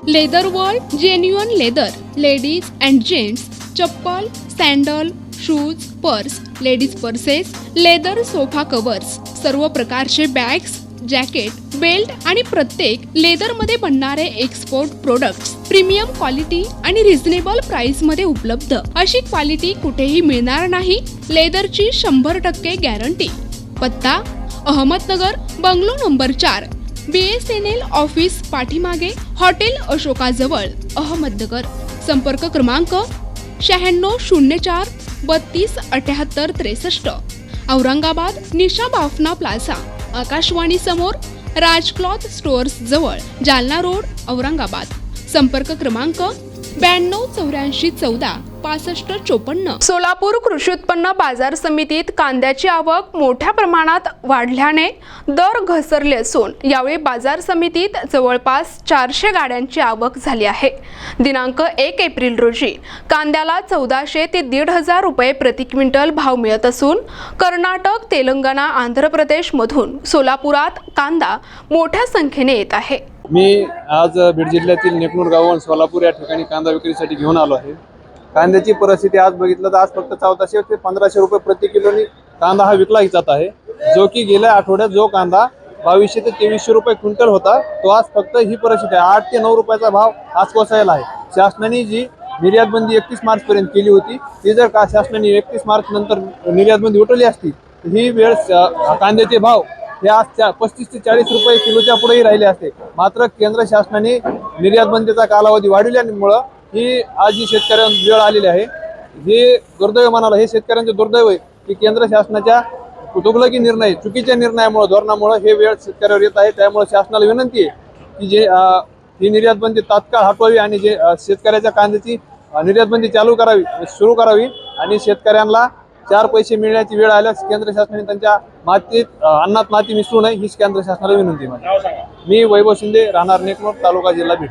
Leather world genuine leather ladies and gents chappal, sandal, shoes, purse, ladies purses, leather sofa covers, सर्व प्रकारचे bags, jacket, belt आणि प्रत्येक लेदरमध्ये बनणारे एक्सपोर्ट प्रोडक्ट्स प्रीमियम क्वालिटी आणि reasonable price मध्ये उपलब्ध. अशी क्वालिटी कुठेही मिळणार नाही. लेदरची 100% गॅरंटी. पत्ता Ahmednagar, bungalow number 4, BSNL office पाठीमागे, हॉटेल अशोकाजवळ, अहमदनगर. संपर्क क्रमांक 9604 32 78 63. औरंगाबाद निशा बाफना प्लाझा, आकाशवाणी समोर, राज क्लॉथ स्टोअर्स जवळ, जालना रोड, औरंगाबाद. संपर्क क्रमांक 92 84 14 65 54. सोलापूर कृषी उत्पन्न बाजार समितीत कांद्याची आवक मोठ्या प्रमाणात वाढल्याने दर घसरले असून यावेळी बाजार समितीत जवळपास 400 गाड्यांची आवक झाली आहे. दिनांक 1 एप्रिल रोजी कांद्याला 1400 ते 1500 रुपये प्रति क्विंटल भाव मिळत असून कर्नाटक, तेलंगणा, आंध्र प्रदेश मधून सोलापुरात कांदा मोठ्या संख्येने येत आहे. मी आज बीड जिल्ह्यातील नेकनूर गावहून सोलापूर या ठिकाणी कांदा विक्रीसाठी घेऊन आलो आहे. कांद्याची परिस्थिती आज बघितलं तर आज फक्त 1400 ते 1500 रुपये प्रति किलोनी कांदा हा विकला जात आहे. जो की गेल्या आठवड्यात जो कांदा 2200 ते 2300 रुपये क्विंटल होता तो आज फक्त ही परिस्थिती आहे. 8 ते 9 रुपयाचा भाव आज कोसळला आहे. शासनाने जी निर्यात बंदी 31 मार्च पर्यंत केली होती ती जर का शासनाने 31 मार्च नंतर निर्यात बंदी उठवली असती ही वेळ कांद्याचे भाव हे आज 35 ते 40 रुपये किलोच्या पुढेही राहिले असते. मात्र केंद्र शासनाने निर्यात बंदीचा कालावधी वाढवल्यामुळं ही आज जी शेतकऱ्यांवर वेळ आलेली आहे हे दुर्दैव म्हणाला. हे शेतकऱ्यांचे दुर्दैव आहे की केंद्र शासनाच्या तुगलकी निर्णय, चुकीच्या निर्णयामुळे, धोरणामुळे हे वेळ शेतकऱ्यावर येत आहे. त्यामुळे शासनाला विनंती आहे की ही निर्यात बंदी तात्काळ हटवावी आणि जे शेतकऱ्याच्या कांद्याची निर्यात बंदी सुरू करावी आणि शेतकऱ्यांना 4 पैसे मिळण्याची वेळ आल्यास केंद्र शासनाने त्यांच्या मातीत अन्नात माती मिसळू नये ही केंद्र शासनाला विनंती आहे. मी वैभव शिंदे, राहणार नेकनूर, तालुका जिल्हा बीड.